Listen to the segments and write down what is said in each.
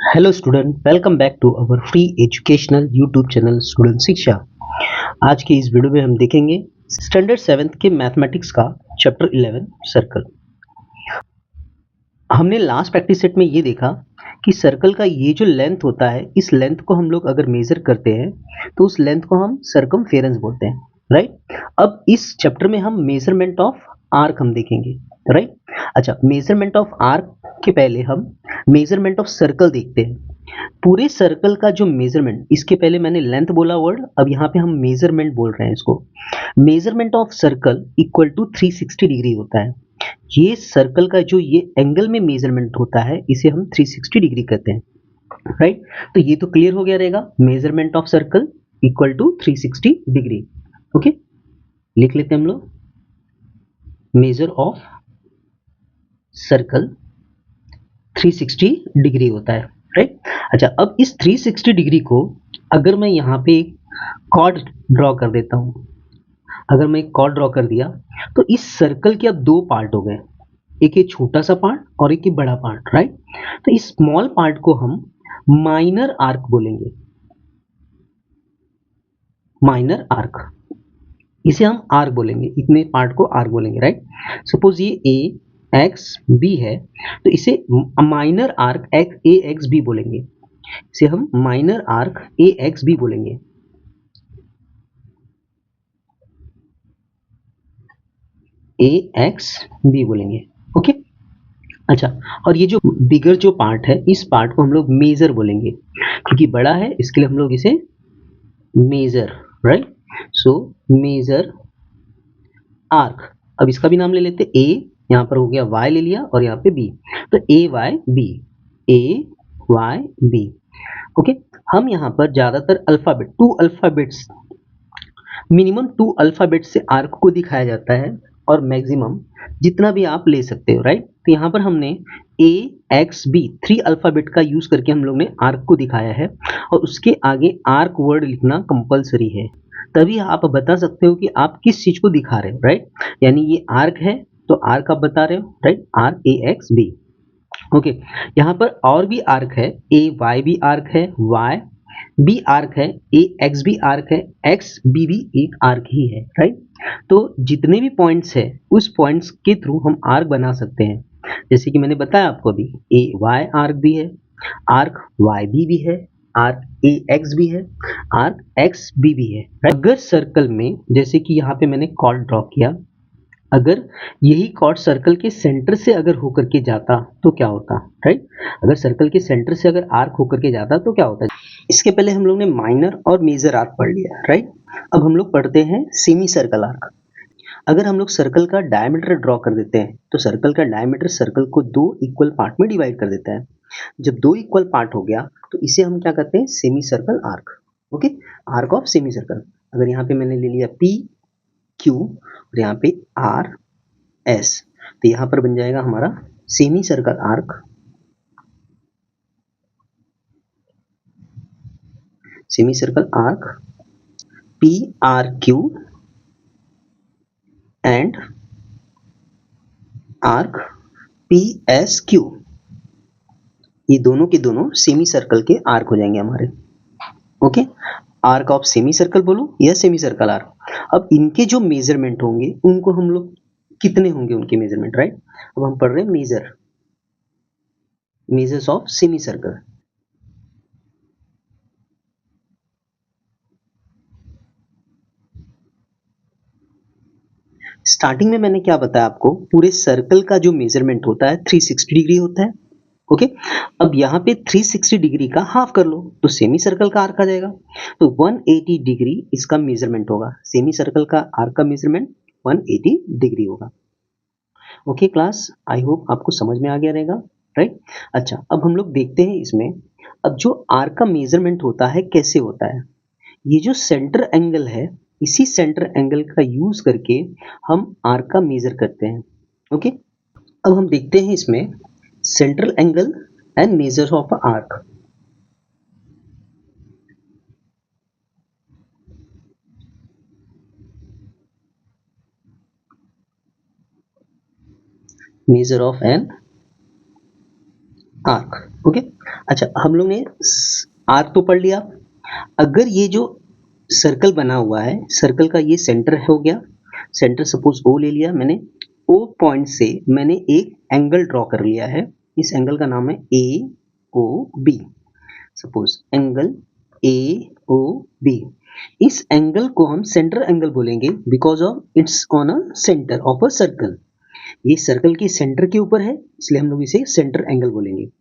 Hello student, welcome back to our free educational YouTube channel student Shiksha. आज के इस video में हम देखेंगे स्टैंडर्ड 7th के मैथमेटिक्स का चैप्टर 11 सर्कल। हमने लास्ट प्रैक्टिस सेट में ये देखा कि सर्कल का ये जो लेंथ होता है, इस लेंथ को हम लोग अगर मेजर करते हैं तो उस लेंथ को हम सर्कमफेरेंस बोलते हैं, राइट। अब इस चैप्टर में हम मेजरमेंट ऑफ आर्क हम देखेंगे, राइट। अच्छा, मेजरमेंट ऑफ आर्क के पहले हम मेजरमेंट ऑफ सर्कल देखते हैं। पूरे सर्कल का जो मेजरमेंट, इसके पहले मैंने लेंथ बोला वर्ड, अब यहाँ पे हम मेजरमेंट बोल रहे हैं इसको। Measurement of circle equal to 360 degree होता है। ये सर्कल का जो ये एंगल में मेजरमेंट होता है, इसे हम 360 डिग्री कहते हैं, राइट। तो ये तो क्लियर हो गया रहेगा, measurement of circle equal to 360 degree. Okay, लिख लेते हैं हम लोग, मेजर ऑफ सर्कल 360 डिग्री होता है, राइट। अच्छा, अब इस 360 डिग्री को अगर मैं यहाँ पे एक कॉर्ड ड्रॉ कर देता हूँ, अगर मैं एक कॉर्ड ड्रॉ कर दिया तो इस सर्कल के अब दो पार्ट हो गए, एक ये छोटा सा पार्ट और एक ये बड़ा पार्ट, राइट। तो इस स्मॉल पार्ट को हम माइनर आर्क बोलेंगे, माइनर आर्क, इसे हम आर्क बोलेंगे, इतने पार्ट को आर्क बोलेंगे, राइट। सपोज ये ए एक्स बी है तो इसे minor arc A X B बोलेंगे, इसे हम minor arc A X B बोलेंगे। ए एक्स बी बोलेंगे, ओके। अच्छा, और ये जो बिगर जो पार्ट है, इस पार्ट को हम लोग मेजर बोलेंगे, क्योंकि बड़ा है इसके लिए हम लोग इसे major, right. So major arc. अब इसका भी नाम ले लेते, ए यहाँ पर हो गया, वाई ले लिया और यहाँ पे बी, तो A Y B, A Y B, okay. हम यहाँ पर ज्यादातर alphabet, two alphabets, minimum two alphabet से आर्क को दिखाया जाता है, और मैक्सिमम जितना भी आप ले सकते हो, राइट। तो यहाँ पर हमने ए एक्स बी 3 अल्फाबेट का यूज करके हम लोग ने आर्क को दिखाया है, और उसके आगे आर्क वर्ड लिखना कंपलसरी है, तभी आप बता सकते हो कि आप किस चीज को दिखा रहे हो, राइट। यानी ये आर्क है तो आर्क आप बता रहे हो, right, R A X B, okay. यहाँ पर और भी आर्क है, ए वाई भी आर्क है, वाई बी आर्क है, ए एक्स भी आर्क है, एक्स बी भी एक आर्क ही है, राइट। तो जितने भी पॉइंट्स है उस पॉइंट्स के थ्रू हम आर्क बना सकते हैं, जैसे कि मैंने बताया आपको अभी, ए वाई आर्क भी है, आर्क वाई बी भी है, आर्क ए एक्स भी है, आर्क एक्स बी भी है। अगर सर्कल में, जैसे कि यहाँ पे मैंने कॉर्ड ड्रॉ किया, अगर यही कॉर्ड सर्कल के सेंटर से अगर होकर के जाता तो क्या होता, राइट। अगर सर्कल के सेंटर से अगर आर्क होकर के जाता तो क्या होता। इसके पहले हम लोग ने माइनर और मेजर आर्क पढ़ लिया, राइट। अब हम लोग पढ़ते हैं सेमी सर्कल आर्क। अगर हम लोग सर्कल का डायमीटर ड्रॉ कर देते हैं तो सर्कल का डायमीटर सर्कल को दो इक्वल पार्ट में डिवाइड कर देता है। जब दो इक्वल पार्ट हो गया तो इसे हम क्या कहते हैं, semi circle arc, okay. Arc of semi circle. अगर यहाँ पे मैंने ले लिया पी क्यू और यहाँ पे आर एस, तो यहाँ पर बन जाएगा हमारा semi circle arc, semi circle arc P R Q and arc P S Q. ये दोनों के दोनों सेमी सर्कल के आर्क हो जाएंगे हमारे, okay. Arc of semi circle बोलो या सेमी सर्कल आर्क। अब इनके जो मेजरमेंट होंगे उनको हम लोग, कितने होंगे उनके मेजरमेंट, राइट। अब हम पढ़ रहे हैं major, measures of semi circle. Starting में मैंने क्या बताया आपको, पूरे सर्कल का जो मेजरमेंट होता है 360 डिग्री होता है, ओके। अब यहाँ पे 360 डिग्री का हाफ कर लो तो सेमी सर्कल का आर्क आ जाएगा, तो 180 डिग्री इसका मेजरमेंट होगा, सेमी सर्कल का आर्क का मेजरमेंट 180 डिग्री होगा, ओके क्लास। आई होप आपको समझ में आ गया रहेगा, राइट। अच्छा, अब हम लोग देखते हैं इसमें, अब जो आर्क का मेजरमेंट होता है कैसे होता है, ये जो सेंटर एंगल है, इसी सेंटर एंगल का यूज करके हम आर्क का मेजर करते हैं, ओके। अब हम देखते हैं इसमें central angle and measure of arc. Measure of an arc, okay. अच्छा, हम लोग ने आर्क तो पढ़ लिया। अगर ये जो सर्कल बना हुआ है, सर्कल का ये सेंटर हो गया, सेंटर सपोज ओ ले लिया मैंने, ओ पॉइंट से मैंने एक एंगल ड्रॉ कर लिया है, इस एंगल का नाम है A O B. Suppose angle A O B, इस एंगल को हम सेंटर एंगल बोलेंगे because of it's on a centre of a circle. ये सर्कल के सेंटर के ऊपर है, इसलिए हम लोग इसे सेंटर एंगल बोलेंगे।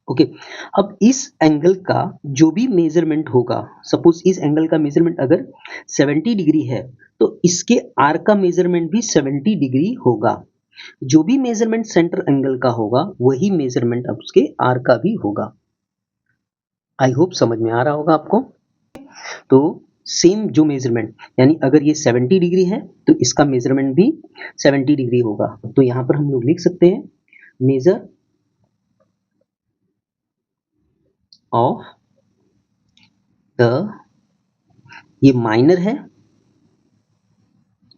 ओके। अब इस एंगल का जो भी मेजरमेंट होगा, सपोज इस एंगल का मेजरमेंट अगर 70 डिग्री है तो इसके आर्क का मेजरमेंट भी 70 डिग्री होगा। जो भी मेजरमेंट सेंटर एंगल का होगा वही मेजरमेंट अब उसके आर्क का भी होगा। आई होप समझ में आ रहा होगा आपको। तो सेम जो मेजरमेंट, यानी अगर ये 70 डिग्री है तो इसका मेजरमेंट भी 70 डिग्री होगा। तो यहां पर हम लोग लिख सकते हैं मेजर ऑफ द, ये माइनर है,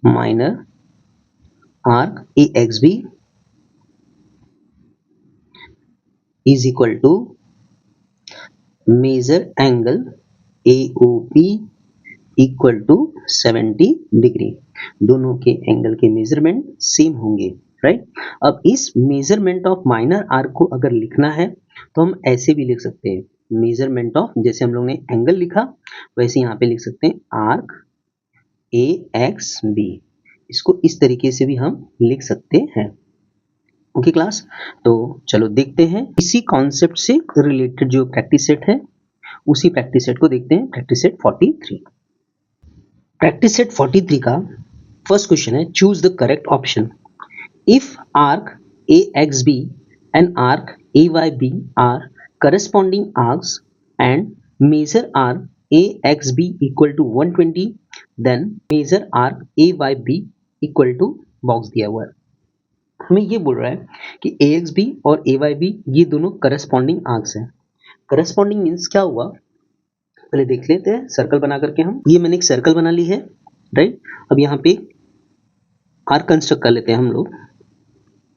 minor arc A X B is equal to major angle A O P equal to 70 degree. दोनों के एंगल के मेजरमेंट सेम होंगे, राइट। अब इस मेजरमेंट ऑफ माइनर आर्क को अगर लिखना है तो हम ऐसे भी लिख सकते हैं, मेजरमेंट ऑफ, जैसे हम लोग ने एंगल लिखा वैसे यहाँ पे लिख सकते हैं आर्क ए एक्स बी। इसको इस तरीके से भी हम लिख सकते हैं। ओके क्लास, तो चलो देखते हैं इसी कॉन्सेप्ट से रिलेटेड जो प्रैक्टिस सेट है, उसी प्रैक्टिस सेट को देखते हैं, प्रैक्टिस सेट 43। प्रैक्टिस सेट 43 का फर्स्ट क्वेश्चन है, choose the correct option. If arc A X B and arc A Y B are corresponding arcs and major arc A X B equal to 120, then major arc A Y B equal to, box दिया हुआ है। हमें ये बोल रहा है कि ए X B और ए वाई बी ये दोनों करस्पॉन्डिंग आर्क्स हैं। करस्पॉन्डिंग मीन्स क्या हुआ, पहले देख लेते हैं सर्कल बना करके। हम, ये मैंने एक सर्कल बना ली है, राइट। अब यहाँ पे आर्क कंस्ट्रक्ट कर लेते हैं हम लोग।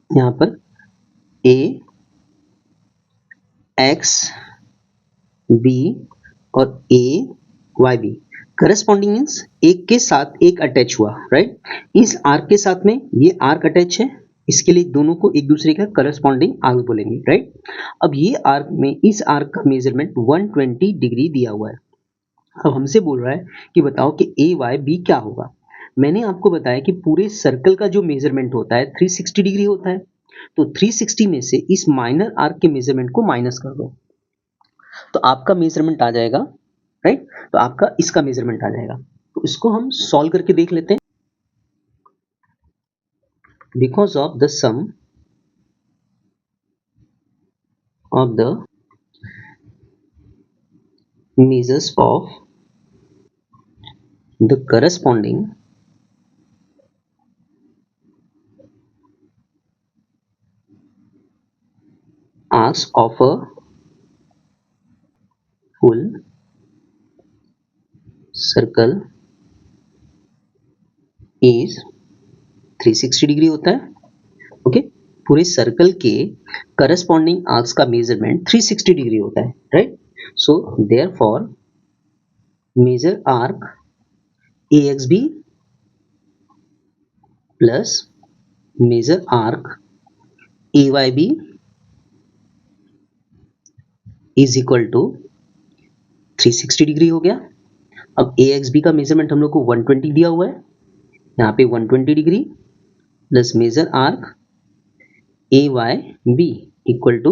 यहाँ पर ए एक्स बी और ए वाई बी करस्पॉन्डिंग मीन्स एक के साथ एक अटैच हुआ, राइट। इस आर्क के साथ में ये आर्क अटैच है, इसके लिए दोनों को एक दूसरे का करस्पॉन्डिंग आर्क बोलेंगे, राइट। अब ये आर्क में इस आर्क का मेजरमेंट 120 डिग्री दिया हुआ है। अब हमसे बोल रहा है कि बताओ कि ए वाई बी क्या होगा। मैंने आपको बताया कि पूरे सर्कल का जो मेजरमेंट होता है 360 डिग्री होता है, तो 360 में से इस माइनर आर्क के मेजरमेंट को माइनस कर दो तो आपका मेजरमेंट आ जाएगा, राइट। तो आपका इसका मेजरमेंट आ जाएगा। तो इसको हम सॉल्व करके देख लेते हैं। Because of the sum of the measures of the corresponding arcs of a full circle is 360 degree होता है। ओके, पूरे सर्कल के करस्पॉन्डिंग आर्क्स का मेजरमेंट 360 डिग्री होता है, right. So therefore major arc A X B plus major arc A Y B is equal to 360 degree हो गया। अब ए एक्स बी का मेजरमेंट हम लोग को 120 दिया हुआ है, यहाँ पे 120 degree plus major arc A Y B equal to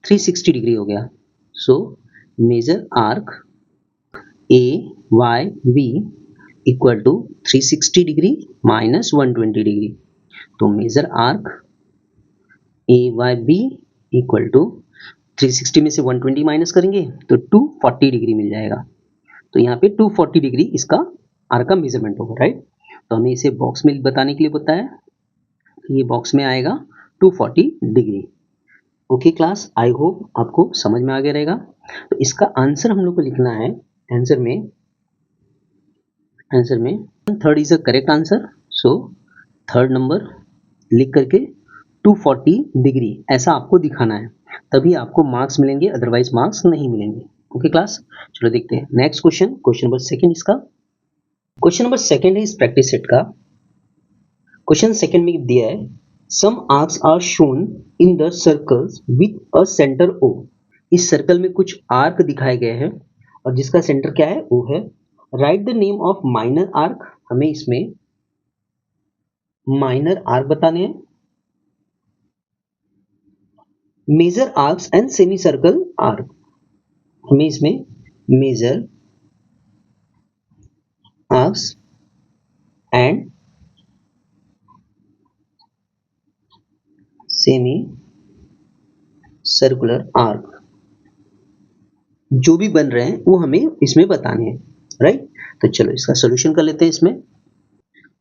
360 degree हो गया। So major arc A Y B equal to 360 degree minus 120 degree. तो major arc A Y B equal to 360 में से 120 माइनस करेंगे तो 240 डिग्री मिल जाएगा। तो यहाँ पे 240 डिग्री इसका आर्क का मेजरमेंट होगा, राइट। तो हमें इसे बॉक्स में बताने के लिए बताया, ये बॉक्स में आएगा 240 degree. Okay class, I hope आपको समझ में आ गया रहेगा। तो इसका आंसर हम लोग को लिखना है, आंसर में third is a correct answer. So third number लिख करके 240 डिग्री ऐसा आपको दिखाना है। तभी आपको मार्क्स मिलेंगे, अदरवाइज मार्क्स नहीं मिलेंगे। ओके क्लास, चलो देखते हैं next question, question number second इसका। क्वेश्चन नंबर सेकंड है इस प्रैक्टिस सेट का। क्वेश्चन सेकंड में दिया है some arcs are shown in the circles with a centre O. इस सर्कल में कुछ आर्क दिखाए गए हैं और जिसका सेंटर क्या है, ओ है। Write the name of minor arc, हमें इसमें माइनर आर्क बताने हैं। Major arcs and semi circle arc, हमें इसमें major arcs and semi circular arc जो भी बन रहे हैं वो हमें इसमें बताने हैं, राइट। तो चलो इसका सॉल्यूशन कर लेते हैं इसमें।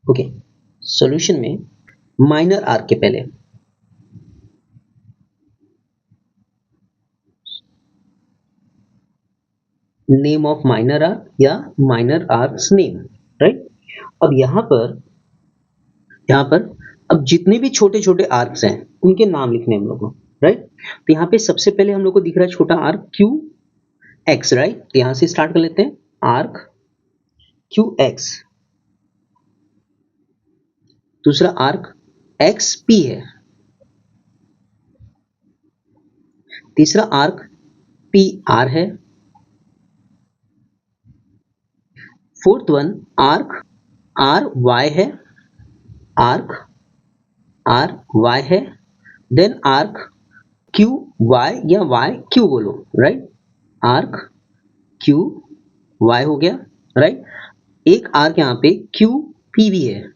ओके, सॉल्यूशन में माइनर आर्क के पहले नेम ऑफ माइनर आर्क या माइनर आर्क्स नेम, राइट। अब यहाँ पर अब जितने भी छोटे छोटे आर्क्स हैं उनके नाम लिखने हम लोग को, राइट। तो यहाँ पे सबसे पहले हम लोग को दिख रहा है छोटा आर्क क्यू एक्स, राइट। तो यहाँ से स्टार्ट कर लेते हैं, आर्क क्यू एक्स। दूसरा आर्क एक्स पी है। तीसरा आर्क पी आर है। Fourth one arc R Y है, आर्क आर वाई है। देन आर्क क्यू वाई या वाई क्यू बोलो, राइट। आर्क क्यू वाई हो गया, राइट। एक आर्क यहाँ पे क्यू पी भी है,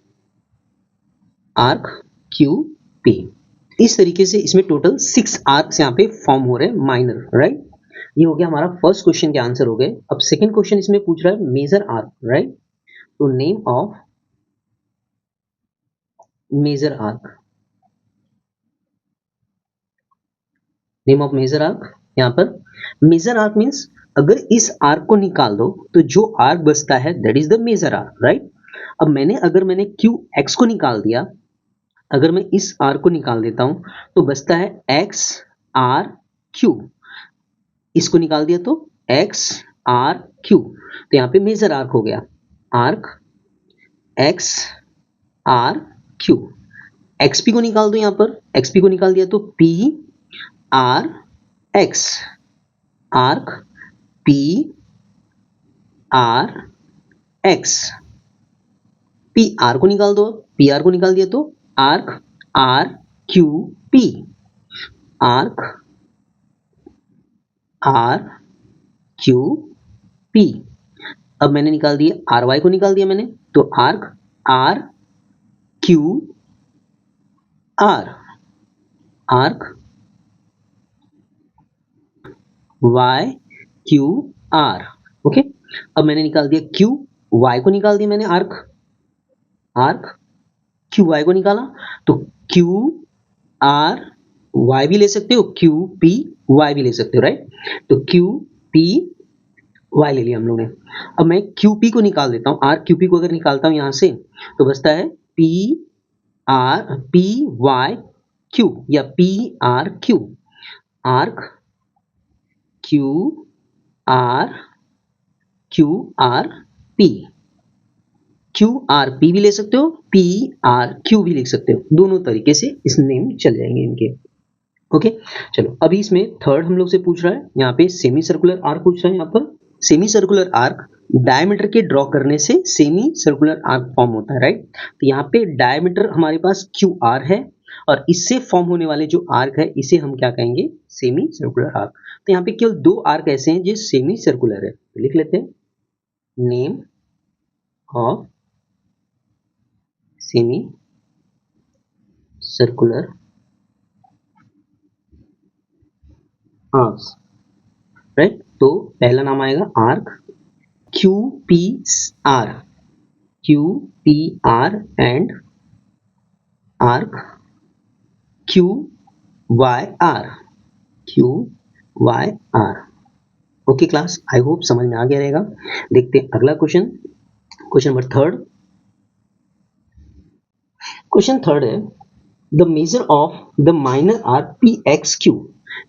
आर्क क्यू पी। इस तरीके से इसमें टोटल 6 आर्क्स यहाँ पे फॉर्म हो रहे हैं माइनर, राइट। ये हो गया हमारा फर्स्ट क्वेश्चन के आंसर हो गए। अब सेकंड क्वेश्चन इसमें पूछ रहा है मेजर आर्क, राइट। तो name of major arc, name of major arc, यहाँ पर मेजर आर्क मीन्स अगर इस आर्क को निकाल दो तो जो आर्क बचता है that is the major arc, right. अब अगर मैंने क्यू एक्स को निकाल दिया, अगर मैं इस आर्क को निकाल देता हूं तो बचता है एक्स आर क्यू। इसको निकाल दिया तो एक्स आर क्यू, तो यहाँ पे मेजर आर्क हो गया arc X R Q. X P को निकाल दो, यहाँ पर एक्सपी को निकाल दिया तो P R X, arc P R X. P R को निकाल दो, पी आर को निकाल दिया तो arc R Q P, arc R Q P. अब मैंने निकाल दिया आर वाई को निकाल दिया मैंने, तो arc R Q R, arc Y Q R. Okay, अब मैंने निकाल दिया क्यू वाई को निकाल दिया मैंने, आर्क क्यू वाई को निकाला तो क्यू आर वाई भी ले सकते हो, क्यू पी वाई भी ले सकते हो, राइट। तो क्यू पी वाई ले लिया हम लोग ने। अब मैं क्यू पी को निकाल देता हूं, आर क्यू पी को अगर निकालता हूं यहां से तो बचता है P R P Y Q या P R Q, arc Q R P. Q R P भी ले सकते हो, पी आर क्यू भी लिख सकते हो, दोनों तरीके से इस नेम चल जाएंगे इनके। ओके, चलो अभी इसमें थर्ड हम लोग से पूछ रहा है, यहाँ पे सेमी सर्कुलर आर्क पूछ रहा है। यहाँ पर सेमी सर्कुलर आर्क डायमीटर के ड्रॉ करने से सेमी सर्कुलर आर्क फॉर्म होता है, राइट। तो यहाँ पे डायमीटर हमारे पास क्यू आर है और इससे फॉर्म होने वाले जो आर्क है इसे हम क्या कहेंगे, सेमी सर्कुलर आर्क। तो यहाँ पे केवल 2 आर्क ऐसे हैं जो सेमी सर्कुलर है, तो लिख लेते हैं name of semicircular arcs, right. तो पहला नाम आएगा arc Q P R, Q P R and arc Q Y R, Q Y R. Okay class, I hope समझ में आ गया रहेगा। देखते हैं अगला question, question number third. Question third है the major of the minor arc P X Q.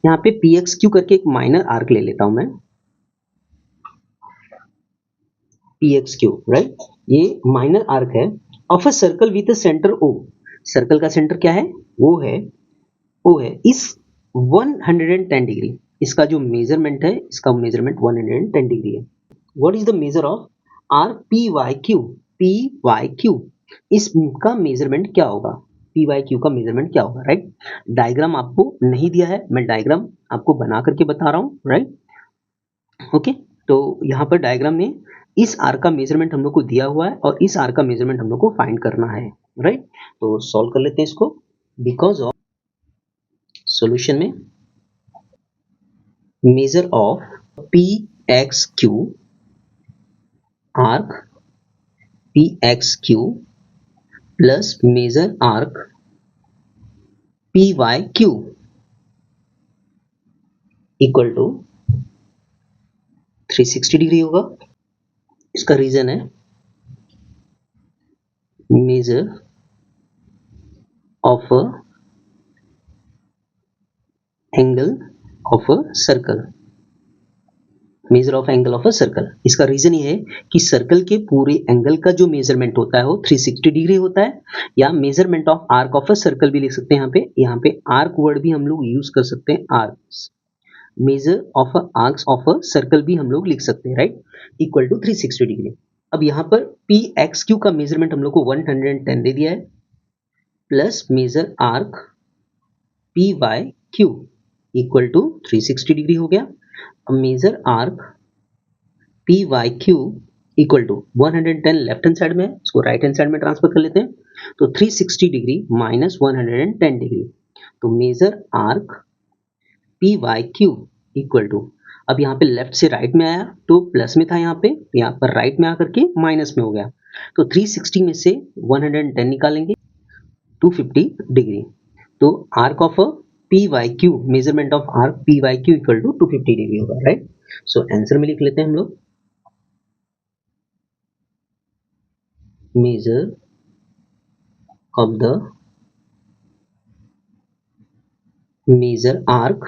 यहाँ पे पी एक्स क्यू करके एक माइनर आर्क ले लेता हूं मैं, पी एक्स क्यू, राइट, ये माइनर आर्क है of a circle with centre O. Circle का सेंटर क्या है, ओ है इस 110 डिग्री, इसका जो मेजरमेंट है, इसका मेजरमेंट 110 डिग्री है। What is the major of R P Y Q, P Y Q, इसका मेजरमेंट क्या होगा, पी वाई क्यू का मेजरमेंट क्या होगा, राइट। डायग्राम आपको नहीं दिया है, मैं डायग्राम आपको बना करके बता रहा हूँ, राइट। ओके, तो यहाँ पर डायग्राम में इस आर का मेजरमेंट हम लोग को दिया हुआ है और इस आर का मेजरमेंट हम लोग को फाइंड करना है, राइट। तो सॉल्व कर लेते हैं इसको। बिकॉज ऑफ सॉल्यूशन में major of P X Q arc P X Q plus major arc P Y Q equal to 360 degree होगा। इसका रीजन है major of a angle of a circle, major of angle of a circle. इसका reason ये है कि circle के पूरे angle का जो मेजरमेंट होता है वो 360 डिग्री होता है, या measurement of arc of a circle भी लिख सकते हैं। यहाँ पे आर्क वर्ड भी हम लोग यूज कर सकते हैं, arcs, measure of arcs of a circle भी हम लोग लिख सकते हैं, राइट, इक्वल टू 360 डिग्री। अब यहाँ पर पी एक्स क्यू का मेजरमेंट हम लोग को 110 दे दिया है, plus major arc P Y Q equal to 360 degree हो गया। अब major arc P Y Q equal to 110 left hand side में है, इसको राइट हैंड साइड में ट्रांसफर कर लेते हैं, तो 360 डिग्री माइनस 110 डिग्री, तो major arc P Y Q equal to, अब यहाँ पे लेफ्ट से राइट में आया तो प्लस में था, यहाँ पर राइट में आकर के माइनस में हो गया, तो 360 में से 110 निकालेंगे, 250 डिग्री। तो arc of P Y Q, measurement of arc P Y Q equal to 250 degree होगा, राइट। सो आंसर में लिख लेते हैं हम लोग, major of the major arc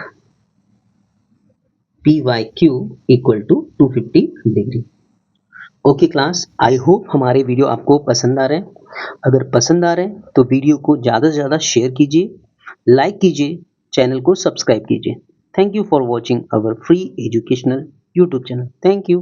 P Y Q equal to 250 degree. Okay class, I hope हमारे video आपको पसंद आ रहे हैं। अगर पसंद आ रहे हैं तो वीडियो को ज़्यादा से ज़्यादा शेयर कीजिए, लाइक कीजिए, चैनल को सब्सक्राइब कीजिए। Thank you for watching our free educational YouTube channel. Thank you.